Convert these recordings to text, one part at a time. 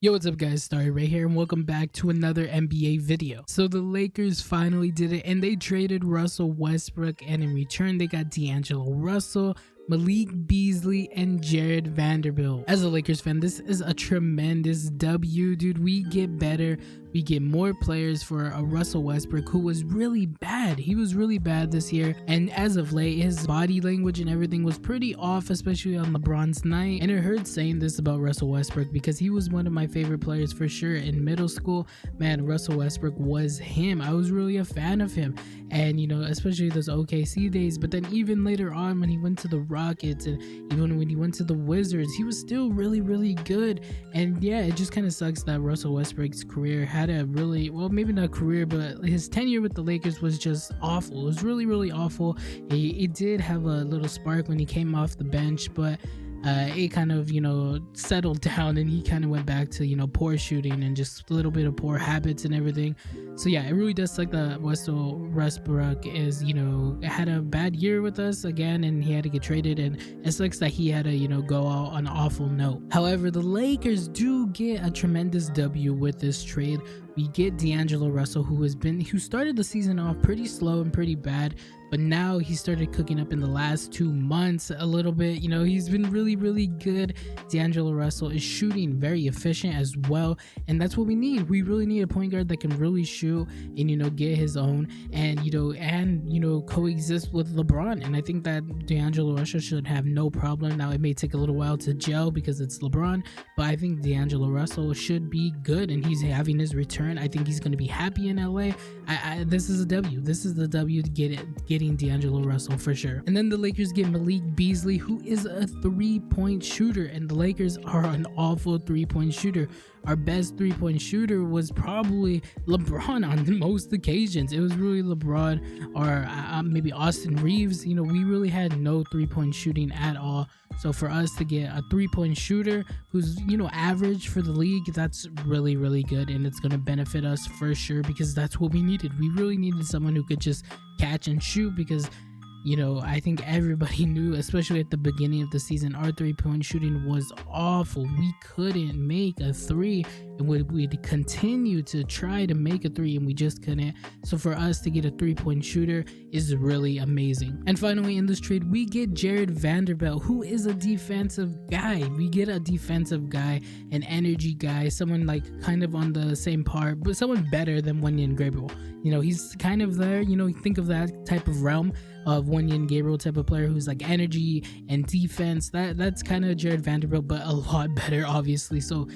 Yo, what's up guys, Starry right here and welcome back to another NBA video. So the Lakers finally did it and they traded Russell Westbrook, and in return they got D'Angelo Russell, Malik Beasley, and Jared Vanderbilt. As a Lakers fan, this is a tremendous W, dude. We get better, we get more players for a Russell Westbrook who was really bad. He was really bad this year, and as of late his body language and everything was pretty off, especially on LeBron's night. And it hurts saying this about Russell Westbrook because he was one of my favorite players for sure in middle school. Man, Russell Westbrook was him. I was really a fan of him, and you know, especially those OKC days. But then even later on when he went to the Rockets and even when he went to the Wizards, he was still really good. And yeah, it just kind of sucks that Russell Westbrook's career had a really, well, maybe not career, but his tenure with the Lakers was just awful. It was really awful. He did have a little spark when he came off the bench, but it kind of, you know, settled down and he kind of went back to, you know, poor shooting and just a little bit of poor habits and everything. So yeah, it really does suck that Russell Westbrook is, you know, had a bad year with us again and he had to get traded, and it sucks that he had to, you know, go out on an awful note. However, the Lakers do get a tremendous W with this trade. We get D'Angelo Russell, who started the season off pretty slow and pretty bad, but now he started cooking up in the last 2 months a little bit. You know, he's been really good. D'Angelo Russell is shooting very efficient as well, and that's what we need. We really need a point guard that can really shoot and, you know, get his own and you know coexist with LeBron. And I think that D'Angelo Russell should have no problem. Now it may take a little while to gel because it's LeBron, but I think D'Angelo Russell should be good, and he's having his return. I think he's going to be happy in LA. This is a W. This is the W to getting D'Angelo Russell for sure. And then the Lakers get Malik Beasley, who is a 3-point shooter, and the Lakers are an awful 3-point shooter. Our best 3-point shooter was probably LeBron on most occasions. It was really LeBron or maybe Austin Reeves. You know, we really had no 3-point shooting at all. So for us to get a 3-point shooter who's, you know, average for the league, that's really good, and it's going to benefit us for sure because that's what we needed. We really needed someone who could just catch and shoot because, you know, I think everybody knew, especially at the beginning of the season, our 3-point shooting was awful. We couldn't make a 3, and we'd continue to try to make a 3 and we just couldn't. So for us to get a 3-point shooter is really amazing. And finally in this trade, we get Jared Vanderbilt, who is a defensive guy. We get a defensive guy, an energy guy, someone like kind of on the same par, but someone better than Wenyen Gabriel. You know, he's kind of there, you know, think of that type of realm of Wenyen Gabriel type of player who's like energy and defense. That's kind of Jared Vanderbilt, but a lot better, obviously. So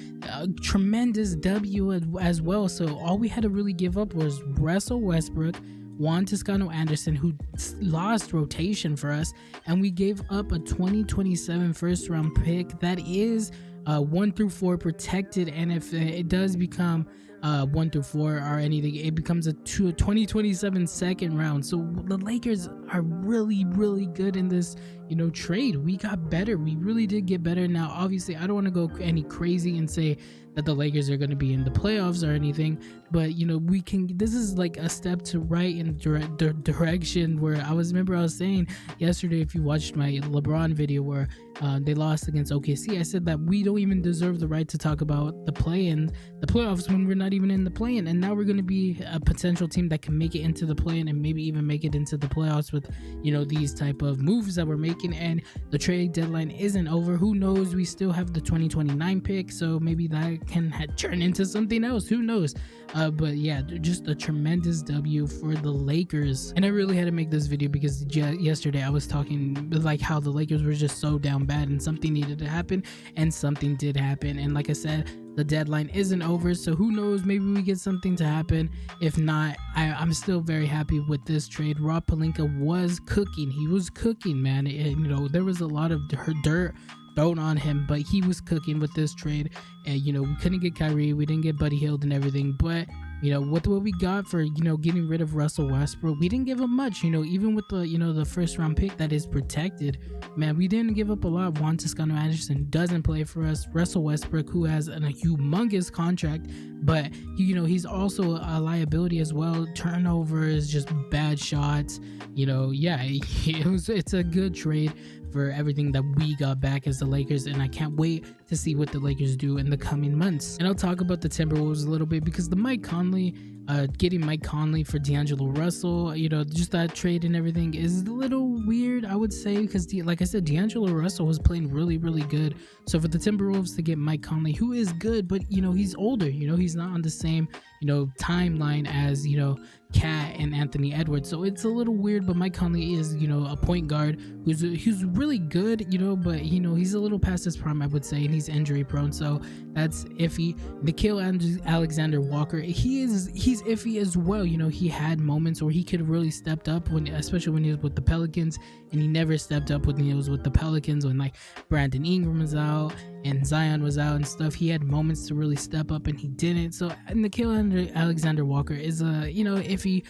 tremendous W as well. So all we had to really give up was Russell Westbrook, Juan Toscano-Anderson, who lost rotation for us, and we gave up a 2027 first round pick that is 1 through 4 protected, and if it does become 1 through 4 or anything, it becomes a 2027 second round. So the Lakers are really good in this, you know, trade. We got better. We really did get better. Now obviously I don't want to go any crazy and say that the Lakers are going to be in the playoffs or anything, but you know, we can, this is like a step to right in the direction where I was saying yesterday, if you watched my LeBron video where they lost against OKC, I said that we don't even deserve the right to talk about the play-in, the playoffs, when we're not even in the play-in, and now we're going to be a potential team that can make it into the play-in and maybe even make it into the playoffs with, you know, these type of moves that we're making. And the trade deadline isn't over. Who knows, we still have the 2029 pick, so maybe that can turn into something else, who knows. But yeah, just a tremendous W for the Lakers. And I really had to make this video because yesterday I was talking like how the Lakers were just so down bad and something needed to happen, and something did happen. And like I said, the deadline isn't over, so who knows, maybe we get something to happen. If not, I'm still very happy with this trade. Rob Pelinka was cooking. He was cooking, man. You know, there was a lot of dirt thrown on him, but he was cooking with this trade. And you know, we couldn't get Kyrie, we didn't get Buddy Hield and everything, but you know, what we got for, you know, getting rid of Russell Westbrook, we didn't give up much. You know, even with the, you know, the first round pick that is protected, man, we didn't give up a lot. Juan Toscano-Anderson doesn't play for us. Russell Westbrook, who has a humongous contract, but you know, he's also a liability as well. Turnovers, just bad shots, you know. Yeah, it's a good trade for everything that we got back as the Lakers, and I can't wait to see what the Lakers do in the coming months. And I'll talk about the Timberwolves a little bit because the Mike Conley, getting Mike Conley for D'Angelo Russell, you know, just that trade and everything is a little weird, I would say, because like I said, D'Angelo Russell was playing really, really good. So for the Timberwolves to get Mike Conley, who is good, but you know, he's older, you know, he's not on the same, you know, timeline as, you know, Cat and Anthony Edwards, so it's a little weird. But Mike Conley is, you know, a point guard who's really good, you know, but you know, he's a little past his prime, I would say, and he's injury prone, so that's iffy. Nickeil Alexander Walker, he's iffy as well. You know, he had moments where he could have really stepped up especially when he was with the Pelicans, and he never stepped up when he was with the Pelicans when like Brandon Ingram was out and Zion was out and stuff. He had moments to really step up and he didn't. So Nickeil Alexander Walker is a, you know, iffy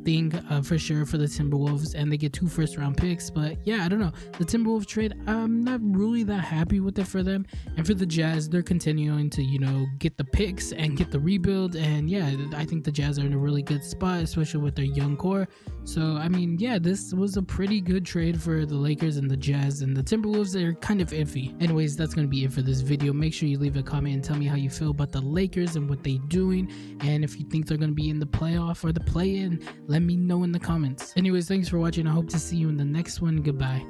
thing for sure for the Timberwolves, and they get 2 first-round picks. But yeah, I don't know, the Timberwolves trade, I'm not really that happy with it for them. And for the Jazz, they're continuing to, you know, get the picks and get the rebuild, and yeah, I think the Jazz are in a really good spot, especially with their young core. So I mean, yeah, this was a pretty good trade for the Lakers and the Jazz, and the Timberwolves are kind of iffy. Anyways, that's gonna be it for this video. Make sure you leave a comment and tell me how you feel about the Lakers and what they're doing, and if you think they're gonna be in the playoff or the play-in, let me know in the comments. Anyways, thanks for watching. I hope to see you in the next one. Goodbye.